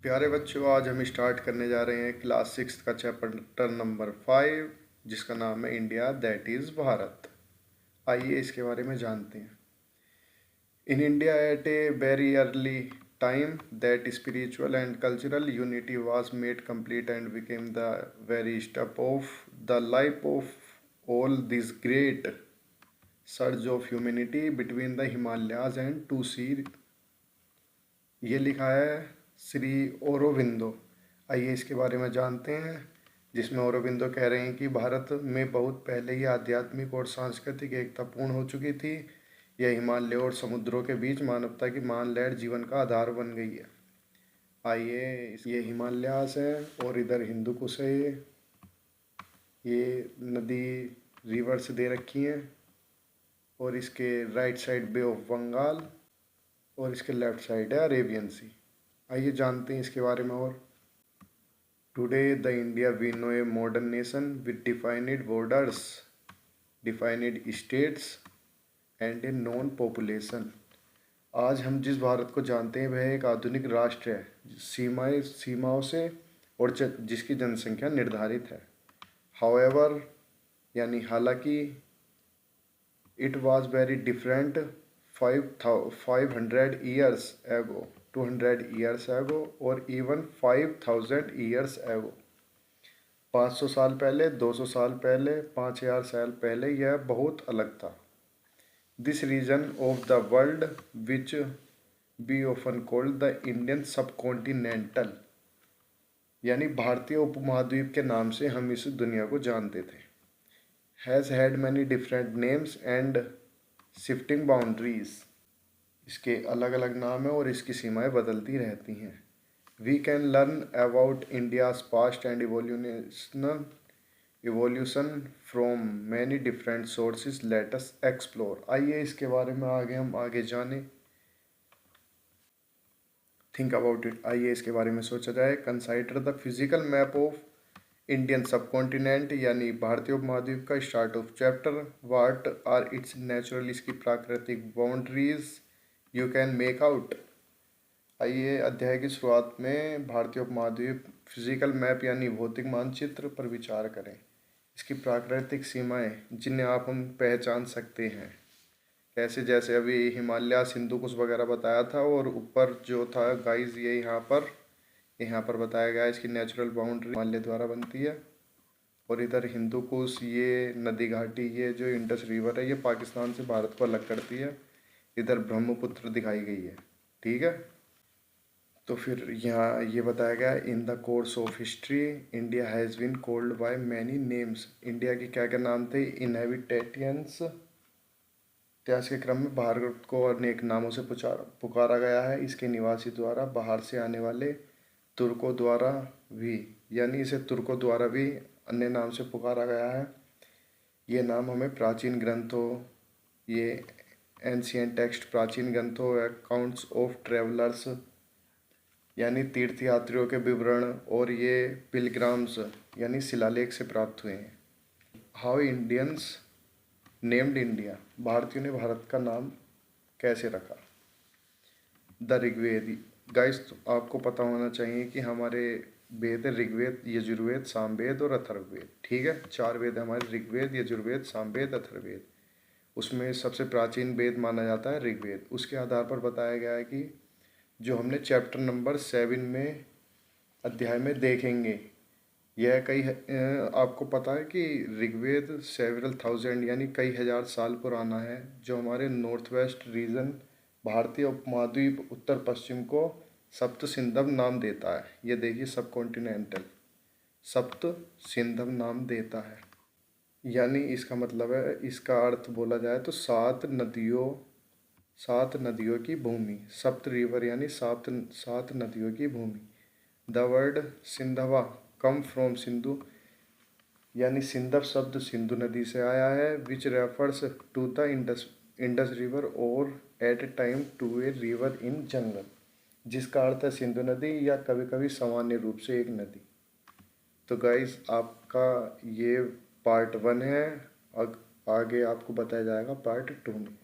प्यारे बच्चों, आज हम स्टार्ट करने जा रहे हैं क्लास 6 का चैप्टर नंबर 5, जिसका नाम है इंडिया दैट इज़ भारत। आइए इसके बारे में जानते हैं। In India at a very early time that spiritual and cultural unity was made complete and became the very step of the life of all this great surge of humanity between the Himalayas and two sea। ये लिखा है श्री औरोबिंदो। आइए इसके बारे में जानते हैं, जिसमें औरोबिंदो कह रहे हैं कि भारत में बहुत पहले ही आध्यात्मिक और सांस्कृतिक एकता पूर्ण हो चुकी थी। यह हिमालय और समुद्रों के बीच मानवता की महान लहर जीवन का आधार बन गई है। आइए, ये हिमालयास है और इधर हिंदू कुश है। ये नदी रिवर्स दे रखी हैं और इसके right side bay of Bengal और इसके लेफ्ट साइड है अरेबियन सी। आइए जानते हैं इसके बारे में और। Today the India we know a modern nation with defined borders, defined states and a known population. आज हम जिस भारत को जानते हैं वह एक आधुनिक राष्ट्र है, सीमाओं से और जिसकी जनसंख्या निर्धारित है। हाउएवर यानी हालांकि it was very different 500 years ago, 200 years ago और इवन 5000 years ago। 500 साल पहले, 200 साल पहले, 5000 साल पहले यह बहुत अलग था। This region of the world which be often called the Indian subcontinental, यानी भारतीय उपमहाद्वीप के नाम से हम इस दुनिया को जानते थे, has had many different names and shifting boundaries. इसके अलग अलग नाम हैं और इसकी सीमाएं बदलती रहती हैं। We can learn about India's past and evolution from many different sources. Let us explore. आइए इसके बारे में हम आगे जाने। Think about it. आइए इसके बारे में सोचा जाए। Consider the physical map of Indian subcontinent, यानी भारतीय उपमहाद्वीप का start of chapter. What are its natural, इसकी प्राकृतिक boundaries you can make out. आइए अध्याय की शुरुआत में भारतीय उपमहाद्वीप फिजिकल मैप यानी भौतिक मानचित्र पर विचार करें। इसकी प्राकृतिक सीमाएं जिन्हें हम पहचान सकते हैं, कैसे, जैसे अभी हिमालय, हिंदू कुश वगैरह बताया था, और ऊपर जो था गाइस ये यहाँ पर बताया गया है। इसकी नेचुरल बाउंड्री हिमालय द्वारा बनती है। और इधर हिंदू कुश, ये नदी घाटी, ये जो इंडस रिवर है, ये पाकिस्तान से भारत को अलग करती है। इधर ब्रह्मपुत्र दिखाई गई है। ठीक है, तो फिर यहाँ ये बताया गया है, in the course of history India has been called by many names. India के क्या क्या नाम थे? इनहेबिटेंट्स, इतिहास के क्रम में भारत को अनेक नामों से पुकारा गया है। इसके निवासी द्वारा, बाहर से आने वाले, तुर्कों द्वारा भी, यानी इसे तुर्कों द्वारा भी अन्य नाम से पुकारा गया है। ये नाम हमें प्राचीन ग्रंथों, ये एंशियंट टेक्स्ट, प्राचीन ग्रंथों, अकाउंट्स ऑफ ट्रेवलर्स यानी तीर्थयात्रियों के विवरण, और ये पिलग्राम्स यानी शिलालेख से प्राप्त हुए हैं। हाउ इंडियंस नेम्ड इंडिया, भारतीयों ने भारत का नाम कैसे रखा? द ऋग्वेद। गाइस, आपको पता होना चाहिए कि हमारे वेद है ऋग्वेद, यजुर्वेद, सामवेद और अथर्ववेद। ठीक है, 4 वेद हमारे, ऋग्वेद, यजुर्वेद, सामवेद, अथर्ववेद। उसमें सबसे प्राचीन वेद माना जाता है ऋग्वेद। उसके आधार पर बताया गया है कि जो हमने चैप्टर नंबर 7 में अध्याय में देखेंगे, यह आपको पता है कि ऋग्वेद सेवरल थाउजेंड यानी कई हजार साल पुराना है, जो हमारे नॉर्थ वेस्ट रीजन भारतीय उपमहाद्वीप उत्तर पश्चिम को सप्त सिंधव नाम देता है। ये देखिए, सब कॉन्टिनेंटल सप्त सिंधव नाम देता है, यानी इसका मतलब है, इसका अर्थ बोला जाए तो 7 नदियों की भूमि। सप्त रिवर यानी 7 नदियों की भूमि। The word Sindhava come from Sindhu, यानी सिंधव शब्द सिंधु नदी से आया है। Which refers to the Indus river और at a time to a river in jungle, जिसका अर्थ है सिंधु नदी या कभी कभी सामान्य रूप से एक नदी। तो गाइस, आपका ये पार्ट 1 है। आगे आपको बताया जाएगा पार्ट 2 में।